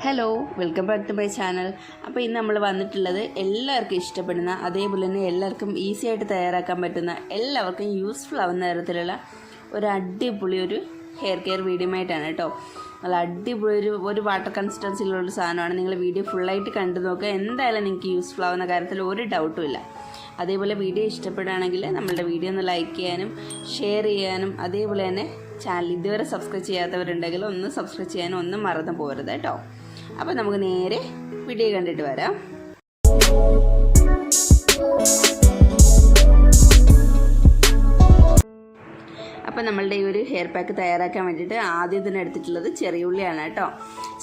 Hello, welcome back to my channel. അപ്പോൾ ഇന്ന് നമ്മൾ വന്നിട്ടുള്ളത് എല്ലാവർക്കും ഇഷ്ടപ്പെടുന്ന, അതേപോലെ തന്നെ എല്ലാവർക്കും ഈസി ആയിട്ട് തയ്യാറാക്കാൻ പറ്റുന്ന, എല്ലാവർക്കും യൂസ്ഫുൾ ആവുന്ന തരത്തിലുള്ള ഒരു അടിപൊളി ഒരു ഹെയർ കെയർ വീഡിയോ ആയിട്ടാണ് കേട്ടോ. നല്ല അടിപൊളി ഒരു വാട്ടർ കൺസിസ്റ്റൻസിയിലുള്ളൊരു സാധനമാണ്. നിങ്ങൾ വീഡിയോ ഫുള്ളായിട്ട് കണ്ടു നോക്കുക. എന്തായാലും നിങ്ങൾക്ക് യൂസ്ഫുൾ ആവുന്ന കാര്യത്തിൽ ഒരു ഡൗട്ടും ഇല്ല. അതേപോലെ വീഡിയോ ഇഷ്ടപ്പെടുകയാണെങ്കിൽ നമ്മളുടെ വീഡിയോ ഒന്ന് ലൈക്ക് ചെയ്യാനും ഷെയർ ചെയ്യാനും, അതേപോലെ തന്നെ ചാനൽ ഇതുവരെ സബ്സ്ക്രൈബ് ചെയ്യാത്തവരുണ്ടെങ്കിൽ ഒന്ന് സബ്സ്ക്രൈബ് ചെയ്യാനും ഒന്നും മറന്നു പോകരുത് കേട്ടോ. അപ്പോൾ നമുക്ക് നേരെ വീഡിയോ കണ്ടിട്ട് വരാം. അപ്പോൾ നമ്മളുടെ ഈ ഒരു ഹെയർ പാക്ക് തയ്യാറാക്കാൻ വേണ്ടിയിട്ട് ആദ്യം തന്നെ എടുത്തിട്ടുള്ളത് ചെറിയുള്ളിയാണ് കേട്ടോ.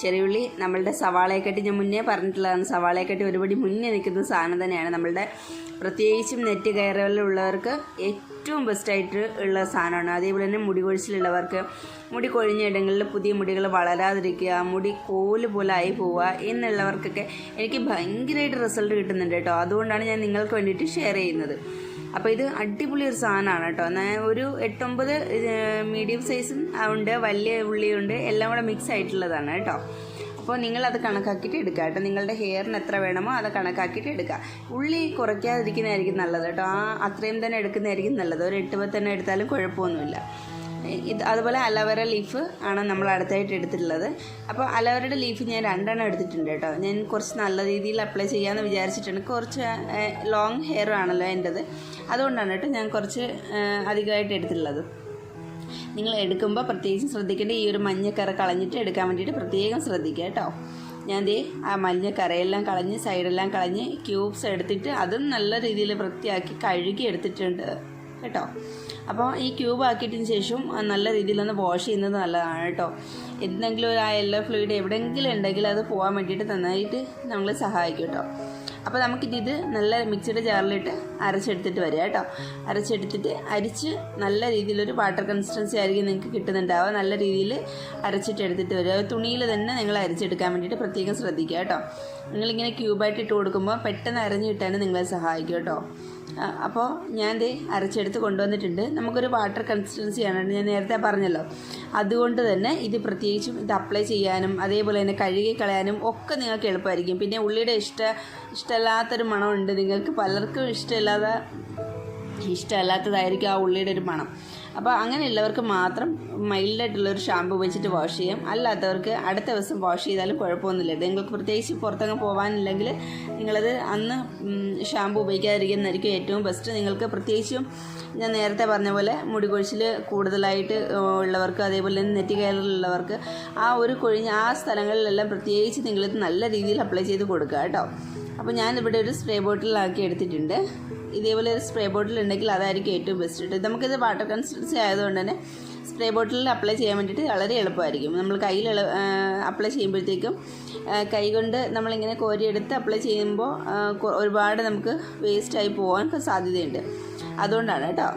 ചെറിയുള്ളി നമ്മളുടെ സവാളയെക്കാട്ടി ഞാൻ മുന്നേ പറഞ്ഞിട്ടുള്ളതാണ്. സവാളയെക്കാട്ടി ഒരുപടി മുന്നേ നിൽക്കുന്ന സാധനം തന്നെയാണ്. നമ്മളുടെ പ്രത്യേകിച്ചും നെറ്റ് കയറലുള്ളവർക്ക് ഏറ്റവും ബെസ്റ്റായിട്ട് ഉള്ള സാധനമാണ്. അതേപോലെ തന്നെ മുടി കൊഴിച്ചിലുള്ളവർക്ക്, മുടി കൊഴിഞ്ഞ ഇടങ്ങളിൽ പുതിയ മുടികൾ വളരാതിരിക്കുക, മുടി കോല് പോലെ ആയി പോവുക എന്നുള്ളവർക്കൊക്കെ എനിക്ക് ഭയങ്കരമായിട്ട് റിസൾട്ട് കിട്ടുന്നുണ്ട് കേട്ടോ. അതുകൊണ്ടാണ് ഞാൻ നിങ്ങൾക്ക് വേണ്ടിയിട്ട് ഷെയർ ചെയ്യുന്നത്. അപ്പോൾ ഇത് അടിപൊളി ഒരു സാധനമാണ് കേട്ടോ. ഒരു 8-9 മീഡിയം സൈസും ഉണ്ട്, വലിയ ഉള്ളിയുണ്ട്, എല്ലാം കൂടെ മിക്സ് ആയിട്ടുള്ളതാണ് കേട്ടോ. അപ്പോൾ നിങ്ങളത് കണക്കാക്കിയിട്ട് എടുക്കുക കേട്ടോ. നിങ്ങളുടെ ഹെയറിന് എത്ര വേണമോ അത് കണക്കാക്കിയിട്ട് എടുക്കുക. ഉള്ളി കുറയ്ക്കാതിരിക്കുന്നതായിരിക്കും നല്ലത് കേട്ടോ. അത്രയും തന്നെ എടുക്കുന്നതായിരിക്കും നല്ലത്. ഒരു 8 തന്നെ എടുത്താലും കുഴപ്പമൊന്നുമില്ല. അതുപോലെ അലോവേര ലീഫ് ആണ് നമ്മൾ അടുത്തായിട്ട് എടുത്തിട്ടുള്ളത്. അപ്പോൾ അലോവേരയുടെ ലീഫ് ഞാൻ 2 എടുത്തിട്ടുണ്ട് കേട്ടോ. ഞാൻ കുറച്ച് നല്ല രീതിയിൽ അപ്ലൈ ചെയ്യാമെന്ന് വിചാരിച്ചിട്ടുണ്ട്. കുറച്ച് ലോങ് ഹെയർ ആണല്ലോ എൻ്റെത്, അതുകൊണ്ടാണ് കേട്ടോ ഞാൻ കുറച്ച് അധികമായിട്ട് എടുത്തിട്ടുള്ളത്. നിങ്ങൾ എടുക്കുമ്പോൾ പ്രത്യേകിച്ചും ശ്രദ്ധിക്കേണ്ട, ഈ ഒരു മഞ്ഞക്കറ കളഞ്ഞിട്ട് എടുക്കാൻ വേണ്ടിയിട്ട് പ്രത്യേകം ശ്രദ്ധിക്കുക കേട്ടോ. ഞാൻ ആ മഞ്ഞക്കറയെല്ലാം കളഞ്ഞ് സൈഡെല്ലാം കളഞ്ഞ് ക്യൂബ്സ് എടുത്തിട്ട് അതും നല്ല രീതിയിൽ വൃത്തിയാക്കി കഴുകി എടുത്തിട്ടുണ്ട് കേട്ടോ. അപ്പോൾ ഈ ക്യൂബ് ആക്കിയതിന് ശേഷം നല്ല രീതിയിലൊന്ന് വാഷ് ചെയ്യുന്നത് നല്ലതാണ് കേട്ടോ. എന്തെങ്കിലും ഒരു യെല്ലോ ഫ്ലൂയിഡ് എവിടെയെങ്കിലും ഉണ്ടെങ്കിൽ അത് പോകാൻ വേണ്ടിയിട്ട് നന്നായിട്ട് നമ്മളെ സഹായിക്കും കേട്ടോ. അപ്പോൾ നമുക്കിത് നല്ല മിക്സിയുടെ ജാറിലിട്ട് അരച്ചെടുത്തിട്ട് വരിക കേട്ടോ. അരിച്ച് നല്ല രീതിയിലൊരു വാട്ടർ കൺസിസ്റ്റൻസി ആയിരിക്കും നിങ്ങൾക്ക് കിട്ടുന്നുണ്ടാവുക. നല്ല രീതിയിൽ അരച്ചിട്ട് എടുത്തിട്ട് വരിക. തുണിയിൽ തന്നെ നിങ്ങൾ അരച്ചെടുക്കാൻ വേണ്ടിയിട്ട് പ്രത്യേകം ശ്രദ്ധിക്കുക കേട്ടോ. നിങ്ങളിങ്ങനെ ക്യൂബായിട്ട് ഇട്ട് കൊടുക്കുമ്പോൾ പെട്ടെന്ന് അരഞ്ഞ് കിട്ടാൻ നിങ്ങളെ സഹായിക്കും കേട്ടോ. അപ്പോൾ ഞാൻ അരച്ചെടുത്ത് കൊണ്ടുവന്നിട്ടുണ്ട്. നമുക്കൊരു വാട്ടർ കൺസിസ്റ്റൻസിയാണ് ഞാൻ നേരത്തെ പറഞ്ഞല്ലോ. അതുകൊണ്ട് തന്നെ ഇത് പ്രത്യേകിച്ചും ഇത് അപ്ലൈ ചെയ്യാനും അതേപോലെ തന്നെ കഴുകി കളയാനും ഒക്കെ നിങ്ങൾക്ക് എളുപ്പമായിരിക്കും. പിന്നെ ഉള്ളിയുടെ ഇഷ്ടമല്ലാത്തൊരു മണമുണ്ട്. നിങ്ങൾക്ക് പലർക്കും ഇഷ്ടമല്ലാത്തതായിരിക്കും ആ ഉള്ളിയുടെ ഒരു മണം. അപ്പോൾ അങ്ങനെയുള്ളവർക്ക് മാത്രം മൈൽഡായിട്ടുള്ളൊരു ഷാമ്പു വെച്ചിട്ട് വാഷ് ചെയ്യാം. അല്ലാത്തവർക്ക് അടുത്ത ദിവസം വാഷ് ചെയ്താലും കുഴപ്പമൊന്നുമില്ല. നിങ്ങൾക്ക് പ്രത്യേകിച്ച് പുറത്തങ്ങ് പോകാനില്ലെങ്കിൽ നിങ്ങളത് അന്ന് ഷാമ്പു ഉപയോഗിക്കാതിരിക്കുന്നതായിരിക്കും ഏറ്റവും ബെസ്റ്റ്. നിങ്ങൾക്ക് പ്രത്യേകിച്ചും ഞാൻ നേരത്തെ പറഞ്ഞ പോലെ മുടി കൊഴിച്ചിൽ കൂടുതലായിട്ട് ഉള്ളവർക്ക്, അതേപോലെ തന്നെ നെറ്റി കയറിലുള്ളവർക്ക് ആ സ്ഥലങ്ങളിലെല്ലാം പ്രത്യേകിച്ച് നിങ്ങളിത് നല്ല രീതിയിൽ അപ്ലൈ ചെയ്ത് കൊടുക്കുക കേട്ടോ. അപ്പോൾ ഞാനിവിടെ ഒരു സ്പ്രേ ബോട്ടിലാക്കി എടുത്തിട്ടുണ്ട്. ഇതേപോലെ ഒരു സ്പ്രേ ബോട്ടിൽ ഉണ്ടെങ്കിൽ അതായിരിക്കും ഏറ്റവും ബെസ്റ്റ് കേട്ടോ. നമുക്കിത് വാട്ടർ കൺസിസ്റ്റൻസി ആയതുകൊണ്ട് തന്നെ സ്പ്രേ ബോട്ടിലിൽ അപ്ലൈ ചെയ്യാൻ വേണ്ടിയിട്ട് വളരെ എളുപ്പമായിരിക്കും. നമ്മൾ കയ്യിൽ അപ്ലൈ ചെയ്യുമ്പോഴത്തേക്കും കൈ കൊണ്ട് നമ്മളിങ്ങനെ കോരിയെടുത്ത് അപ്ലൈ ചെയ്യുമ്പോൾ ഒരുപാട് നമുക്ക് വേസ്റ്റായി പോകാൻ സാധ്യതയുണ്ട്. അതുകൊണ്ടാണ് കേട്ടോ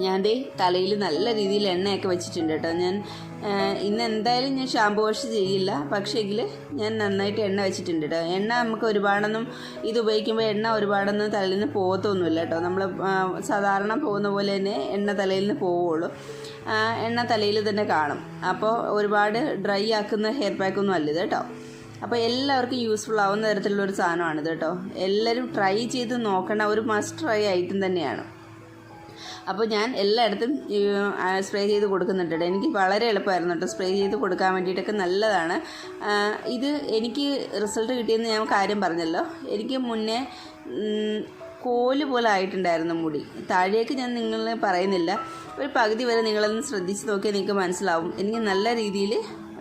ഞാൻ തലയിൽ നല്ല രീതിയിൽ എണ്ണയൊക്കെ വെച്ചിട്ടുണ്ട് കേട്ടോ. ഞാൻ ഇന്ന് എന്തായാലും ഞാൻ ഷാമ്പു വാഷ് ചെയ്യില്ല, പക്ഷേങ്കിൽ ഞാൻ നന്നായിട്ട് എണ്ണ വെച്ചിട്ടുണ്ട് കേട്ടോ. എണ്ണ നമുക്ക് ഒരുപാടൊന്നും ഇത് ഉപയോഗിക്കുമ്പോൾ എണ്ണ ഒരുപാടൊന്നും തലയിൽ നിന്ന് പോകത്തൊന്നുമില്ല കേട്ടോ. നമ്മൾ സാധാരണ പോകുന്ന പോലെ തന്നെ എണ്ണ തലയിൽ നിന്ന് പോവുള്ളൂ. എണ്ണ തലയിൽ തന്നെ കാണും. അപ്പോൾ ഒരുപാട് ഡ്രൈ ആക്കുന്ന ഹെയർ പാക്കൊന്നും അല്ല ഇത് കേട്ടോ. അപ്പോൾ എല്ലാവർക്കും യൂസ്ഫുൾ ആവുന്ന തരത്തിലുള്ളൊരു സാധനമാണിത് കേട്ടോ. എല്ലാവരും ട്രൈ ചെയ്ത് നോക്കേണ്ട ഒരു മസ്റ്റ് ട്രൈ ഐറ്റം തന്നെയാണ്. അപ്പോൾ ഞാൻ എല്ലായിടത്തും സ്പ്രേ ചെയ്ത് കൊടുക്കുന്നുണ്ട് കേട്ടോ. എനിക്ക് വളരെ എളുപ്പമായിരുന്നു കേട്ടോ സ്പ്രേ ചെയ്ത് കൊടുക്കാൻ വേണ്ടിയിട്ടൊക്കെ നല്ലതാണ്. ഇത് എനിക്ക് റിസൾട്ട് കിട്ടിയെന്ന് ഞാൻ കാര്യം പറഞ്ഞല്ലോ. എനിക്ക് മുന്നേ കോല് പോലെ ആയിട്ടുണ്ടായിരുന്നു മുടി. താഴേക്ക് ഞാൻ നിങ്ങളെ പറയുന്നില്ല, ഒരു പകുതി വരെ നിങ്ങളൊന്ന് ശ്രദ്ധിച്ച് നോക്കിയാൽ നിങ്ങൾക്ക് മനസ്സിലാവും. എനിക്ക് നല്ല രീതിയിൽ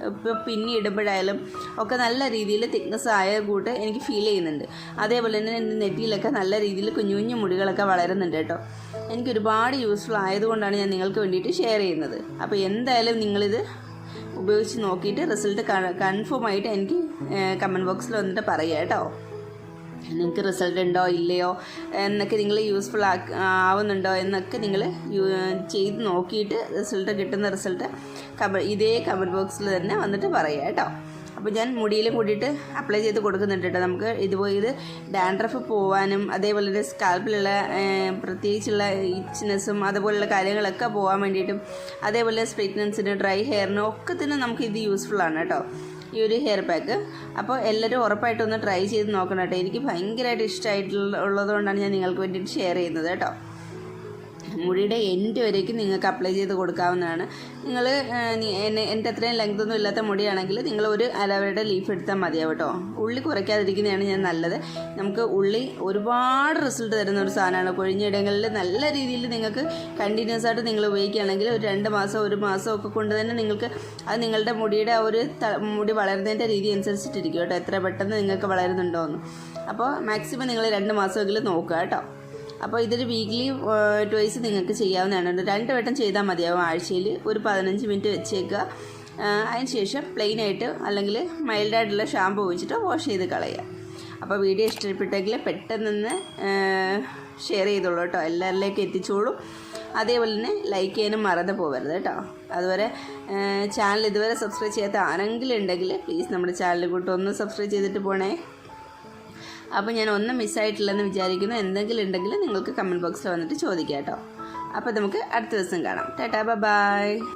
ഇപ്പോൾ പിന്നി ഇടുമ്പോഴായാലും ഒക്കെ നല്ല രീതിയിൽ തിക്നെസ് ആയ കൂട്ട് എനിക്ക് ഫീൽ ചെയ്യുന്നുണ്ട്. അതേപോലെ തന്നെ എൻ്റെ നെറ്റിയിലൊക്കെ നല്ല രീതിയിൽ കുഞ്ഞു കുഞ്ഞു മുടികളൊക്കെ വളരുന്നുണ്ട് കേട്ടോ. എനിക്ക് ഒരുപാട് യൂസ്ഫുൾ ആയതുകൊണ്ടാണ് ഞാൻ നിങ്ങൾക്ക് വേണ്ടിയിട്ട് ഷെയർ ചെയ്യുന്നത്. അപ്പോൾ എന്തായാലും നിങ്ങളിത് ഉപയോഗിച്ച് നോക്കിയിട്ട് റിസൾട്ട് കൺഫേം ആയിട്ട് എനിക്ക് കമൻറ്റ് ബോക്സിൽ വന്നിട്ട് പറയുക കേട്ടോ. നിങ്ങൾക്ക് റിസൾട്ട് ഉണ്ടോ ഇല്ലയോ എന്നൊക്കെ, നിങ്ങൾ യൂസ്ഫുൾ ആവുന്നുണ്ടോ എന്നൊക്കെ നിങ്ങൾ ചെയ്ത് നോക്കിയിട്ട് കിട്ടുന്ന റിസൾട്ട് ഇതേ കമൻറ്റ് ബോക്സിൽ തന്നെ വന്നിട്ട് പറയുക കേട്ടോ. അപ്പോൾ ഞാൻ മുടിയിൽ കൂടിയിട്ട് അപ്ലൈ ചെയ്ത് കൊടുക്കുന്നുണ്ട് കേട്ടോ. നമുക്ക് ഇത് ഡാൻഡ്രഫ് പോകാനും അതേപോലെ തന്നെ സ്കാൽപ്പിലുള്ള പ്രത്യേകിച്ചുള്ള ഇച്ച്നെസ്സും അതുപോലുള്ള കാര്യങ്ങളൊക്കെ പോകാൻ വേണ്ടിയിട്ടും അതേപോലെ സ്ട്രെയിറ്റ്നൻസിന് ഡ്രൈ ഹെയറിനും ഒക്കെ തന്നെ നമുക്ക് ഇത് യൂസ്ഫുള്ളാണ് കേട്ടോ. ഈ ഒരു ഹെയർ പാക്ക്. അപ്പോൾ എല്ലാവരും ഉറപ്പായിട്ടൊന്ന് ട്രൈ ചെയ്ത് നോക്കണം കേട്ടോ. എനിക്ക് ഭയങ്കരമായിട്ട് ഇഷ്ടമായിട്ടുള്ളതുകൊണ്ടാണ് ഞാൻ നിങ്ങൾക്ക് വേണ്ടിയിട്ട് ഷെയർ ചെയ്യുന്നത് കേട്ടോ. മുടിയുടെ എൻഡ് വരേക്കും നിങ്ങൾക്ക് അപ്ലൈ ചെയ്ത് കൊടുക്കാവുന്നതാണ്. നിങ്ങൾ എൻ്റെ അത്രയും ലെങ്തൊന്നും ഇല്ലാത്ത മുടിയാണെങ്കിൽ നിങ്ങൾ ഒരു അലോവേരയുടെ ലീഫ് എടുത്താൽ മതിയാവും കേട്ടോ. ഉള്ളി കുറയ്ക്കാതിരിക്കുന്നതാണ് ഞാൻ നല്ലത്. നമുക്ക് ഉള്ളി ഒരുപാട് റിസൾട്ട് തരുന്ന ഒരു സാധനമാണ്. കൊഴിഞ്ഞിടങ്ങളിൽ നല്ല രീതിയിൽ നിങ്ങൾക്ക് കണ്ടിന്യൂസ് ആയിട്ട് നിങ്ങൾ ഉപയോഗിക്കുകയാണെങ്കിൽ ഒരു 2 മാസം 1 മാസം ഒക്കെ കൊണ്ട് തന്നെ നിങ്ങൾക്ക് അത് നിങ്ങളുടെ മുടിയുടെ ആ ഒരു മുടി വളരുന്നതിൻ്റെ രീതി അനുസരിച്ചിട്ടിരിക്കും കേട്ടോ, എത്ര പെട്ടെന്ന് നിങ്ങൾക്ക് വളരുന്നുണ്ടോ എന്ന്. അപ്പോൾ മാക്സിമം നിങ്ങൾ 2 മാസമെങ്കിലും നോക്കുക കേട്ടോ. അപ്പോൾ ഇതൊരു വീക്ക്ലി ട്വൈസ് നിങ്ങൾക്ക് ചെയ്യാവുന്നതാണ്. 2 വട്ടം ചെയ്താൽ മതിയാവും. ആഴ്ചയിൽ ഒരു 15 മിനിറ്റ് വെച്ചേക്കുക. അതിന് ശേഷം പ്ലെയിനായിട്ട് അല്ലെങ്കിൽ മൈൽഡായിട്ടുള്ള ഷാമ്പു ഉപയോഗിച്ചിട്ട് വാഷ് ചെയ്ത് കളയുക. അപ്പോൾ വീഡിയോ ഇഷ്ടപ്പെട്ടെങ്കിൽ പെട്ടെന്ന് ഷെയർ ചെയ്തോളൂ കേട്ടോ, എല്ലാവരിലേക്കും എത്തിച്ചോളൂ. അതേപോലെ തന്നെ ലൈക്ക് ചെയ്യാനും മറന്നു പോകരുത് കേട്ടോ. അതുപോലെ ചാനൽ ഇതുവരെ സബ്സ്ക്രൈബ് ചെയ്യാത്ത ആരെങ്കിലും ഉണ്ടെങ്കിൽ പ്ലീസ് നമ്മുടെ ചാനൽ കൂട്ട് ഒന്ന് സബ്സ്ക്രൈബ് ചെയ്തിട്ട് പോണേ. അപ്പോൾ ഞാൻ ഒന്നും മിസ്സായിട്ടില്ലെന്ന് വിചാരിക്കുന്നു. എന്തെങ്കിലും ഉണ്ടെങ്കിൽ നിങ്ങൾക്ക് കമൻറ്റ് ബോക്സിൽ വന്നിട്ട് ചോദിക്കാം കേട്ടോ. അപ്പോൾ നമുക്ക് അടുത്ത ദിവസം കാണാം. Tata bye.